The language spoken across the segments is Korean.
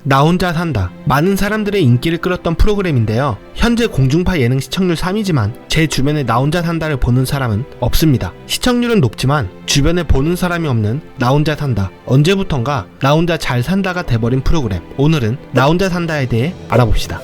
나 혼자 산다. 많은 사람들의 인기를 끌었던 프로그램인데요. 현재 공중파 예능 시청률 3위지만 제 주변에 나 혼자 산다를 보는 사람은 없습니다. 시청률은 높지만 주변에 보는 사람이 없는 나 혼자 산다. 언제부턴가 나 혼자 잘 산다가 돼버린 프로그램. 오늘은 나 혼자 산다에 대해 알아봅시다.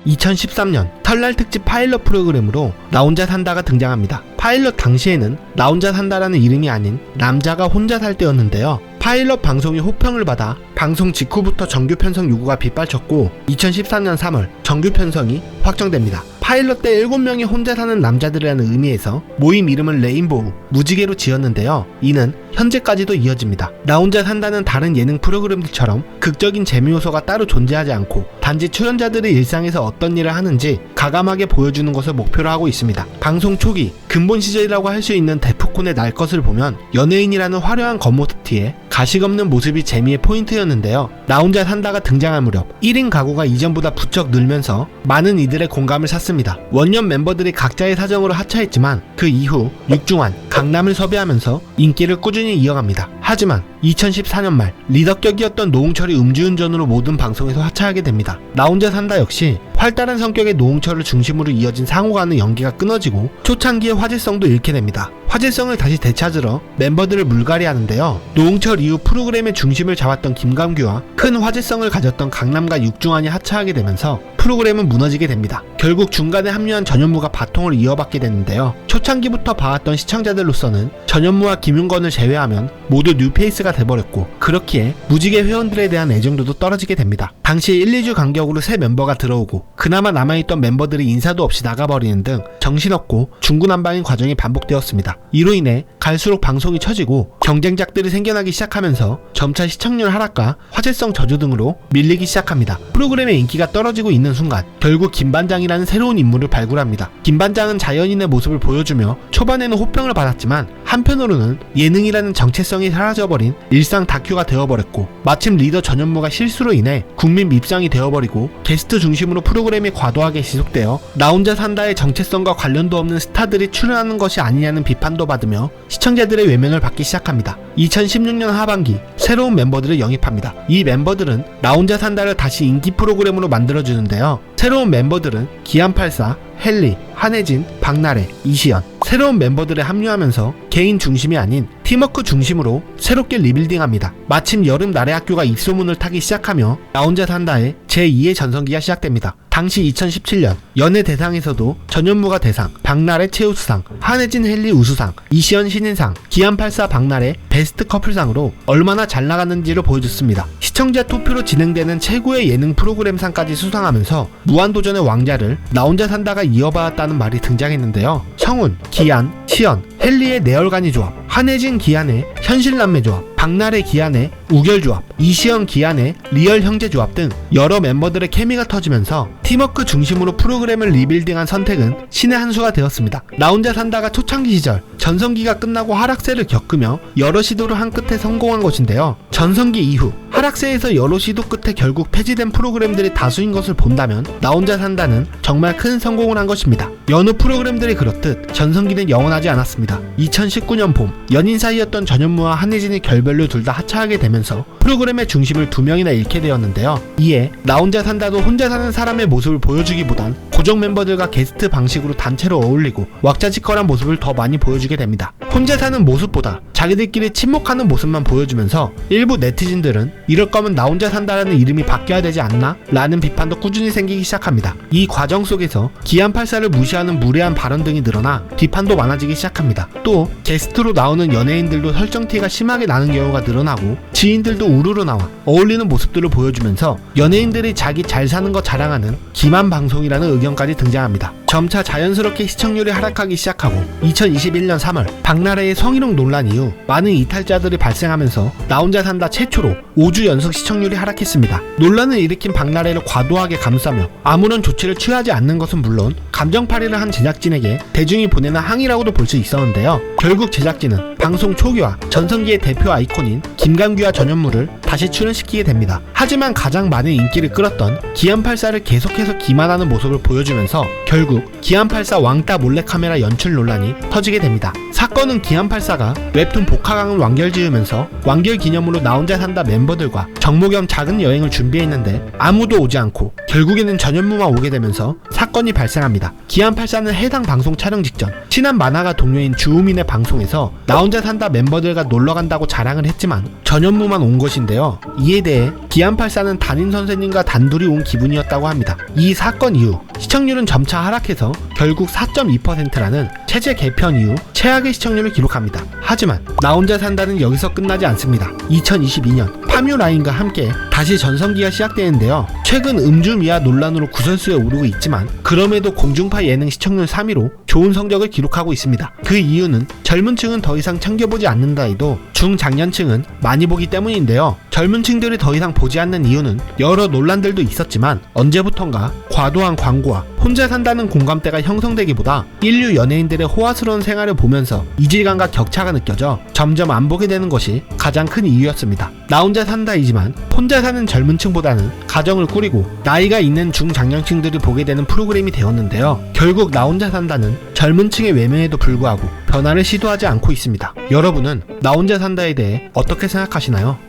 2013년 설날 특집 파일럿 프로그램으로 나 혼자 산다가 등장합니다. 파일럿 당시에는 나 혼자 산다라는 이름이 아닌 남자가 혼자 살 때였는데요. 파일럿 방송이 호평을 받아 방송 직후부터 정규 편성 요구가 빗발쳤고 2014년 3월 정규 편성이 확정됩니다. 파일럿 때 7명이 혼자 사는 남자들이라는 의미에서 모임 이름을 레인보우, 무지개로 지었는데요. 이는 현재까지도 이어집니다. 나 혼자 산다는 다른 예능 프로그램들처럼 극적인 재미 요소가 따로 존재하지 않고 단지 출연자들의 일상에서 어떤 일을 하는지 가감하게 보여주는 것을 목표로 하고 있습니다. 방송 초기 근본 시절이라고 할 수 있는 데프콘의 날 것을 보면 연예인이라는 화려한 겉모습 뒤에 가식 없는 모습이 재미의 포인트였는데요. 나 혼자 산다가 등장할 무렵 1인 가구가 이전보다 부쩍 늘면서 많은 이들의 공감을 샀습니다. 원년 멤버들이 각자의 사정으로 하차했지만 그 이후 육중한, 강남을 섭외하면서 인기를 꾸준히 이어갑니다. 하지만 2014년 말 리더격이었던 노홍철이 음주운전으로 모든 방송에서 하차하게 됩니다. 나 혼자 산다 역시 활달한 성격의 노홍철을 중심으로 이어진 상호 간의 연기가 끊어지고 초창기의 화제성도 잃게 됩니다. 화제성을 다시 되찾으러 멤버들을 물갈이하는데요. 노홍철 이후 프로그램의 중심을 잡았던 김감규와 큰 화제성을 가졌던 강남과 육중한이 하차하게 되면서 프로그램은 무너지게 됩니다. 결국 중간에 합류한 전현무가 바통을 이어받게 되는데요. 초창기부터 봐왔던 시청자들로서는 전현무와 김윤건을 제외하면 모두 뉴페이스가 돼버렸고 그렇기에 무지개 회원들에 대한 애정도도 떨어지게 됩니다. 당시 1, 2주 간격으로 새 멤버가 들어오고 그나마 남아있던 멤버들이 인사도 없이 나가버리는 등 정신없고 중구난방인 과정이 반복되었습니다. 이로 인해 갈수록 방송이 처지고 경쟁작들이 생겨나기 시작하면서 점차 시청률 하락과 화제성 저조 등으로 밀리기 시작합니다. 프로그램의 인기가 떨어지고 있는 순간 결국 김반장이라는 새로운 인물을 발굴합니다. 김반장은 자연인의 모습을 보여주며 초반에는 호평을 받았지만 한편으로는 예능이라는 정체성이 사라져버린 일상 다큐가 되어버렸고 마침 리더 전현무가 실수로 인해 국민 밉상이 되어버리고 게스트 중심으로 프로그램이 과도하게 지속되어 나 혼자 산다의 정체성과 관련도 없는 스타들이 출연하는 것이 아니냐는 비판도 받으며 시청자들의 외면을 받기 시작합니다. 2016년 하반기 새로운 멤버들을 영입합니다. 이 멤버들은 나 혼자 산다를 다시 인기 프로그램으로 만들어주는데요. 새로운 멤버들은 기안84, 헨리, 한혜진, 박나래, 이시연. 새로운 멤버들에 합류하면서 개인 중심이 아닌 팀워크 중심으로 새롭게 리빌딩합니다. 마침 여름 나래 학교가 입소문을 타기 시작하며 나 혼자 산다의 제2의 전성기가 시작됩니다. 당시 2017년 연예 대상에서도 전현무가 대상, 박나래 최우수상, 한혜진 헨리 우수상, 이시연 신인상, 기안84 박나래 베스트 커플상으로 얼마나 잘 나갔는지를 보여줬습니다. 시청자 투표로 진행되는 최고의 예능 프로그램상까지 수상하면서 무한도전의 왕자를 나 혼자 산다가 이어받았다는 말이 등장했는데요. 성훈, 기안, 시연, 헨리의 내열간이 조합, 한혜진 기안의 현실남매 조합, 박나래 기안의 우결 조합, 이시연 기안의 리얼 형제 조합 등 여러 멤버들의 케미가 터지면서 팀워크 중심으로 프로그램을 리빌딩한 선택은 신의 한 수가 되었습니다. 나 혼자 산다가 초창기 시절 전성기가 끝나고 하락세를 겪으며 여러 시도를 한 끝에 성공한 것인데요. 전성기 이후 하락세에서 여러 시도 끝에 결국 폐지된 프로그램들이 다수인 것을 본다면 나 혼자 산다는 정말 큰 성공을 한 것입니다. 여느 프로그램들이 그렇듯 전성기는 영원하지 않았습니다. 2019년 봄 연인 사이였던 전현무와 한혜진이 결별로 둘 다 하차하게 되면서 프로그램의 중심을 2명이나 잃게 되었는데요. 이에 나 혼자 산다도 혼자 사는 사람의 모습을 보여주기보단 고정 멤버들과 게스트 방식으로 단체로 어울리고 왁자지껄한 모습을 더 많이 보여주게 됩니다. 혼자 사는 모습보다 자기들끼리 침묵하는 모습만 보여주면서 일부 네티즌들은 이럴 거면 나 혼자 산다라는 이름이 바뀌어야 되지 않나? 라는 비판도 꾸준히 생기기 시작합니다. 이 과정 속에서 기안84를 무시하는 무례한 발언 등이 늘어나 비판도 많아지기 시작합니다. 또 게스트로 나오는 연예인들도 설정티가 심하게 나는 경우가 늘어나고 지인들도 우르르 나와 어울리는 모습들을 보여주면서 연예인들이 자기 잘 사는 거 자랑하는 기만 방송이라는 의견까지 등장합니다. 점차 자연스럽게 시청률이 하락하기 시작하고 2021년 3월 박나래의 성희롱 논란 이후 많은 이탈자들이 발생하면서 나 혼자 산다 최초로 5주 연속 시청률이 하락했습니다. 논란을 일으킨 박나래를 과도하게 감싸며 아무런 조치를 취하지 않는 것은 물론 감정팔이를 한 제작진에게 대중이 보내는 항의라고도 볼 수 있었는데요. 결국 제작진은 방송 초기와 전성기의 대표 아이콘인 김감규와 전현무를 다시 출연시키게 됩니다. 하지만 가장 많은 인기를 끌었던 기안84를 계속해서 기만하는 모습을 보여주면서 결국 기안84 왕따 몰래카메라 연출 논란이 터지게 됩니다. 사건은 기안84가 웹툰 복화강을 완결지으면서 완결 기념으로 나 혼자 산다 멤버들과 정모 겸 작은 여행을 준비했는데 아무도 오지 않고 결국에는 전현무만 오게 되면서 사건이 발생합니다. 기안84는 해당 방송 촬영 직전 친한 만화가 동료인 주우민의 방송에서 나 혼자 산다 멤버들과 놀러간다고 자랑을 했지만 전현무만 온 것인데요. 이에 대해 기안84는 담임 선생님과 단둘이 온 기분이었다고 합니다. 이 사건 이후 시청률은 점차 하락해서 결국 4.2%라는 체제 개편 이후 최악의 시청률을 기록합니다. 하지만 나 혼자 산다는 여기서 끝나지 않습니다. 2022년 파뮤라인과 함께 다시 전성기가 시작되는데요. 최근 음주미아 논란으로 구설수에 오르고 있지만 그럼에도 공중파 예능 시청률 3위로 좋은 성적을 기록하고 있습니다. 그 이유는 젊은 층은 더 이상 챙겨보지 않는다 해도 중장년층은 많이 보기 때문인데요. 젊은 층들이 더 이상 보지 않는 이유는 여러 논란들도 있었지만 언제부턴가 과도한 광고와 혼자 산다는 공감대가 형성되기보다 인류 연예인들의 호화스러운 생활을 보면서 이질감과 격차가 느껴져 점점 안 보게 되는 것이 가장 큰 이유였습니다. 나 혼자 산다이지만 혼자 사는 젊은 층보다는 가정을 꾸리고 나이가 있는 중장년층들이 보게 되는 프로그램이 되었는데요. 결국 나 혼자 산다는 젊은 층의 외면에도 불구하고 변화를 시도하지 않고 있습니다. 여러분은 나 혼자 산다에 대해 어떻게 생각하시나요?